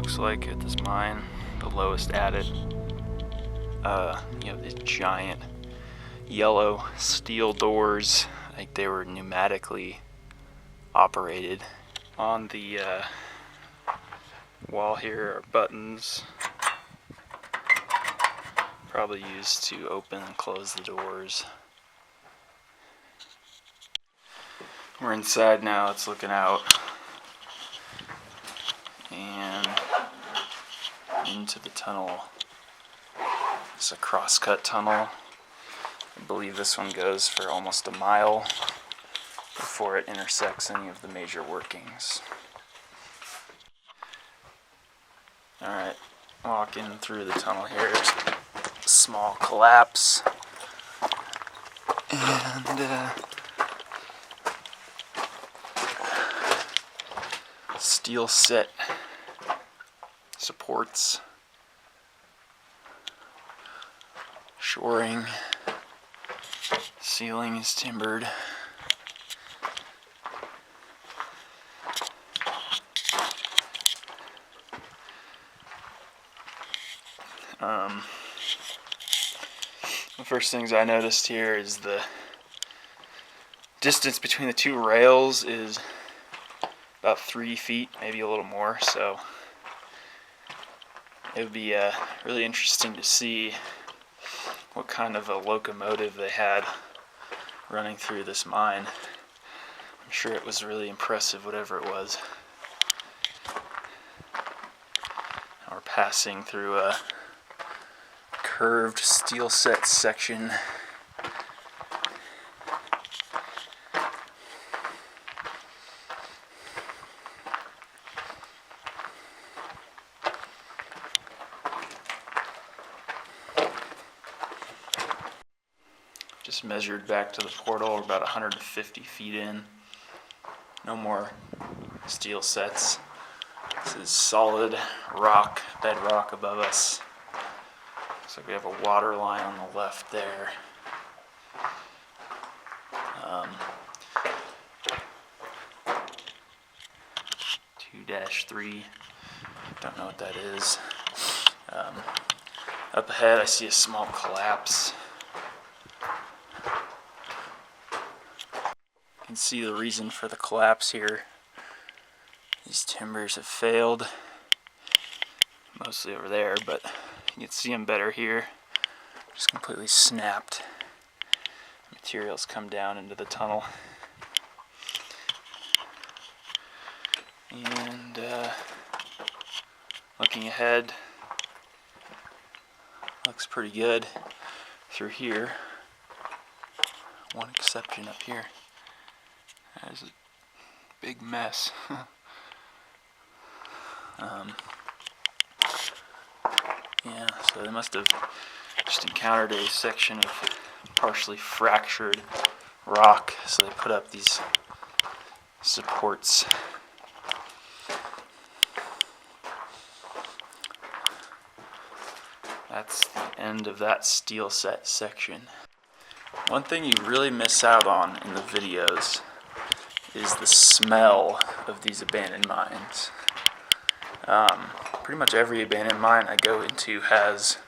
looks like at this mine, the lowest adit. You have these giant yellow steel doors, like they were pneumatically operated. On the wall here are buttons, probably used to open and close the doors. We're inside now, it's looking out and into the tunnel. It's a cross-cut tunnel. I believe this one goes for almost a mile before it intersects any of the major workings. Alright, walking through the tunnel here, there's a small collapse, and steel set supports, shoring, ceiling is timbered. The first things I noticed here is the distance between the two rails is about 3 feet, maybe a little more, so it would be really interesting to see what kind of a locomotive they had running through this mine. I'm sure it was really impressive, whatever it was. We're passing through a curved steel set section. Just measured back to the portal, we're about 150 feet in. No more steel sets. This is solid rock, bedrock above us. Looks like we have a water line on the left there. 2-3, don't know what that is. Up ahead I see a small collapse. You can see the reason for the collapse here. These timbers have failed, mostly over there, but you can see them better here. Just completely snapped. Materials come down into the tunnel. And looking ahead, looks pretty good through here. One exception up here. There's a big mess. Yeah, so they must have just encountered a section of partially fractured rock, so they put up these supports. That's the end of that steel set section. One thing you really miss out on in the videos is the smell of these abandoned mines. Pretty much every abandoned mine I go into has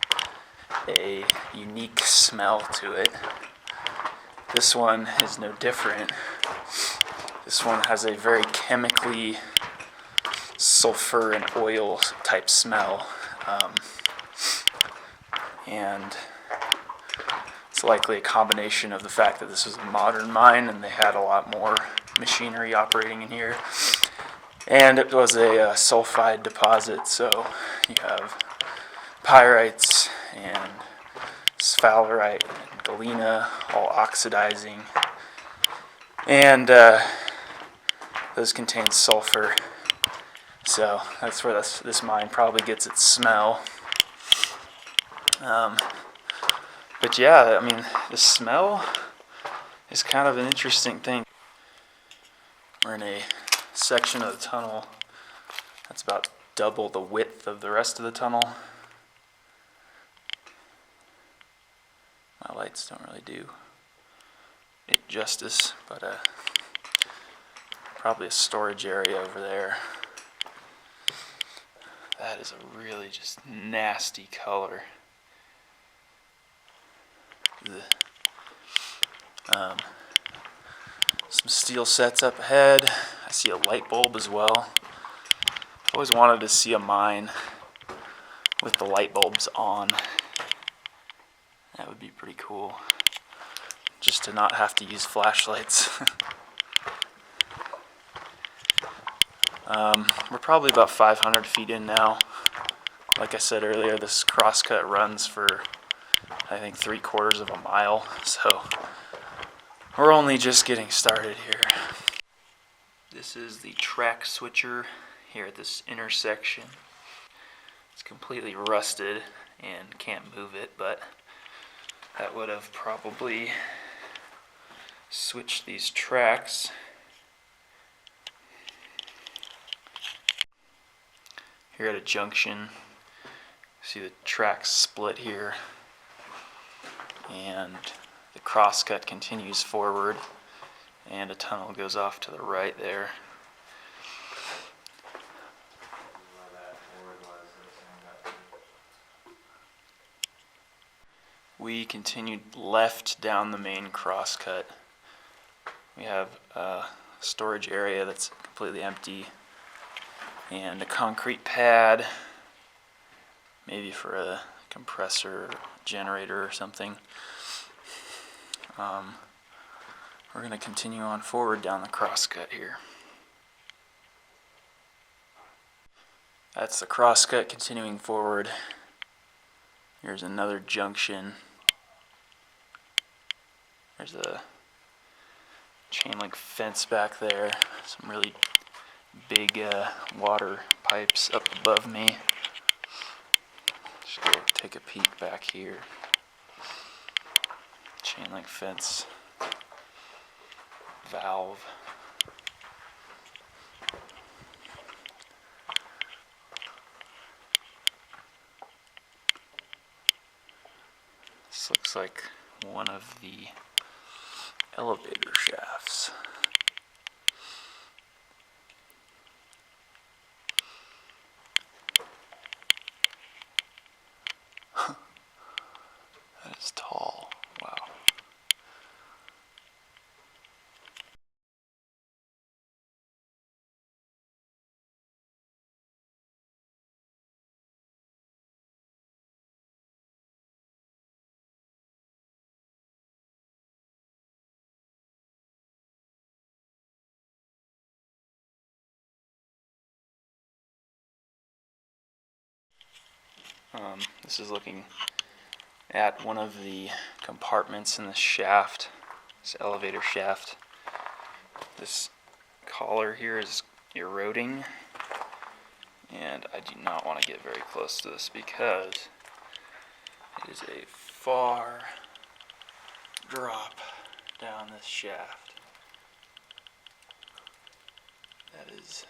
a unique smell to it. This one is no different. This one has a very chemically sulfur and oil type smell. And it's likely a combination of the fact that this was a modern mine and they had a lot more machinery operating in here. And it was a sulfide deposit, so you have pyrites and sphalerite and galena all oxidizing. And those contain sulfur. So that's where this mine probably gets its smell. But yeah, I mean, the smell is kind of an interesting thing. We're in a section of the tunnel that's about double the width of the rest of the tunnel. My lights don't really do it justice, but probably a storage area over there. That is a really just nasty color. Some steel sets up ahead. I see a light bulb as well. I've always wanted to see a mine with the light bulbs on. That would be pretty cool. Just to not have to use flashlights. We're probably about 500 feet in now. Like I said earlier, this crosscut runs for, I think, 3/4 of a mile. So we're only just getting started here. This is the track switcher here at this intersection. It's completely rusted and can't move it, but that would have probably switched these tracks. Here at a junction, see the tracks split here, and the crosscut continues forward, and a tunnel goes off to the right there. We continued left down the main crosscut. We have a storage area that's completely empty and a concrete pad, maybe for a compressor, generator or something. We're going to continue on forward down the crosscut here. That's the crosscut continuing forward. Here's another junction. There's a chain link fence back there. Some really big water pipes up above me. Just go take a peek back here. Chain link fence. Valve. This looks like one of the elevator shafts. That is tall. Wow. This is looking at one of the compartments in the shaft, this elevator shaft. This collar here is eroding, and I do not want to get very close to this because it is a far drop down this shaft. That is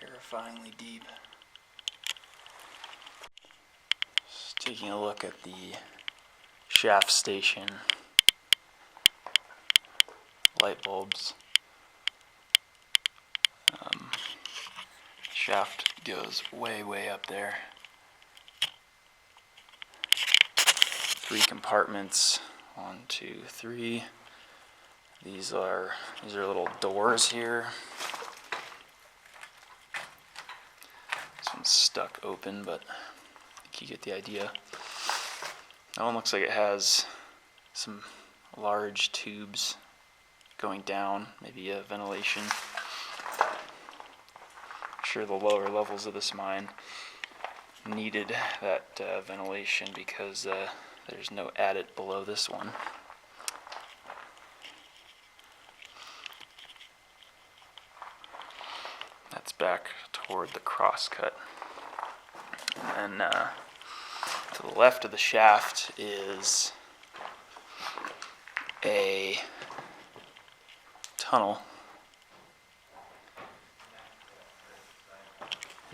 terrifyingly deep. Just taking a look at the shaft station. Light bulbs. Shaft goes way up there. 3 compartments. 1, 2, 3. These are little doors here. This one's stuck open, but I think you get the idea. That one looks like it has some large tubes going down, maybe a ventilation. I'm sure the lower levels of this mine needed that ventilation because there's no adit below this one. That's back toward the crosscut. And then to the left of the shaft is a tunnel.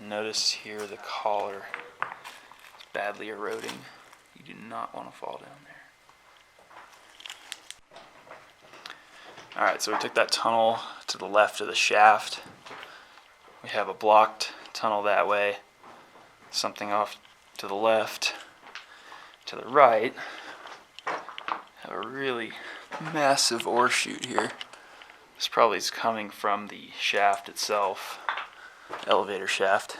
Notice here the collar is badly eroding. You do not want to fall down there. Alright, so we took that tunnel to the left of the shaft. We have a blocked tunnel that way, something off to the left. To the right, have a really massive ore chute here. This probably is coming from the shaft itself, elevator shaft.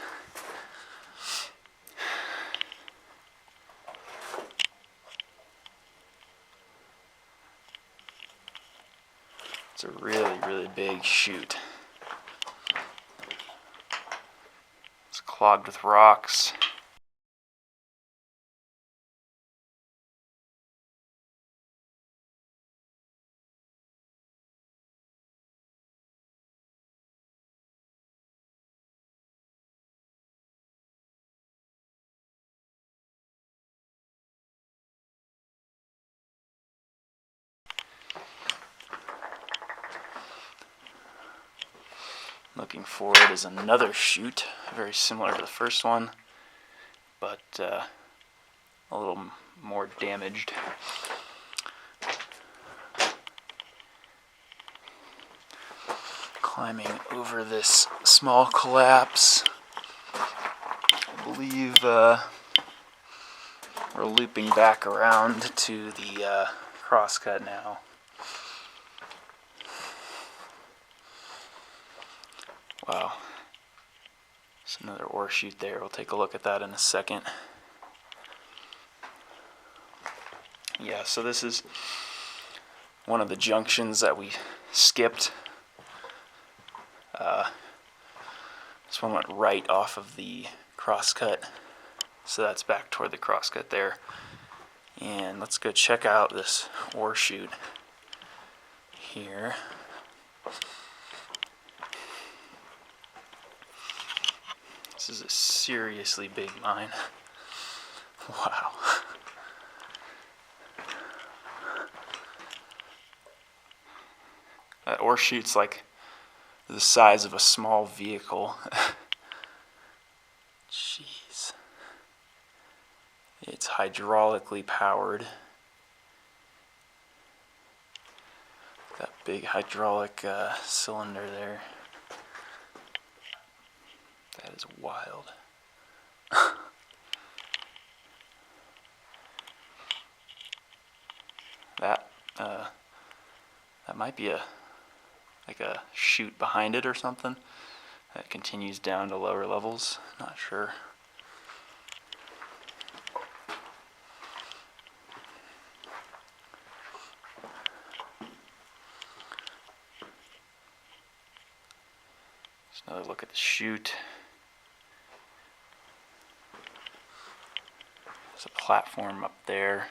It's a really, really big chute. It's clogged with rocks. Looking forward is another chute, very similar to the first one, but a little more damaged. Climbing over this small collapse. I believe we're looping back around to the crosscut now. Wow. There's another ore chute there. We'll take a look at that in a second. Yeah, so this is one of the junctions that we skipped. This one went right off of the crosscut, so that's back toward the crosscut there. And let's go check out this ore chute here. This is a seriously big mine. Wow. That ore chute's like the size of a small vehicle. Jeez. It's hydraulically powered. That big hydraulic cylinder there. That is wild. That might be like a chute behind it or something that continues down to lower levels. Not sure. Just another look at the chute. There's a platform up there.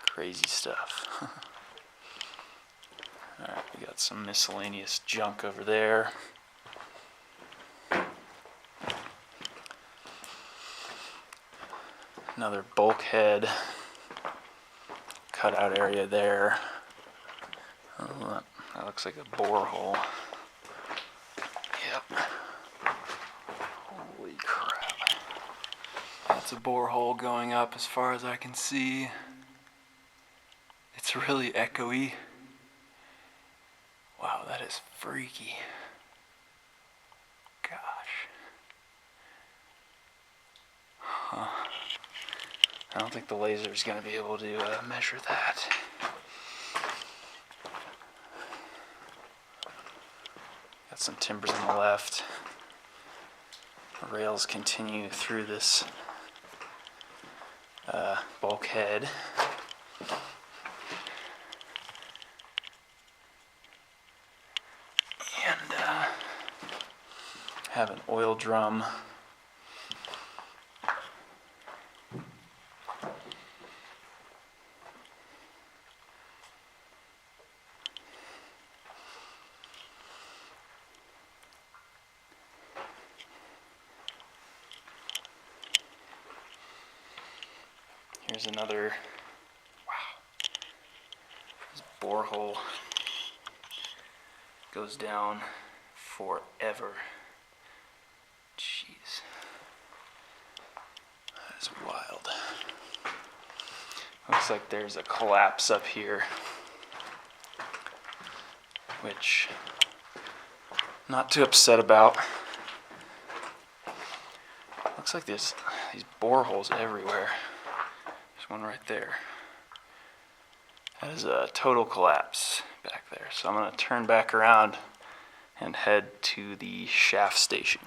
Crazy stuff. Alright, we got some miscellaneous junk over there. Another bulkhead cutout area there. Oh, that looks like a borehole. Yep. Holy crap. That's a borehole going up as far as I can see. It's really echoey. Wow, that is freaky. Gosh. Huh. I don't think the laser is going to be able to measure that. Got some timbers on the left. The rails continue through this bulkhead. And have an oil drum Here's another, wow, this borehole goes down forever. Jeez. That is wild. Looks like there's a collapse up here, which I'm not too upset about. Looks like there's these boreholes everywhere. There's one right there. That is a total collapse back there. So I'm going to turn back around and head to the shaft station.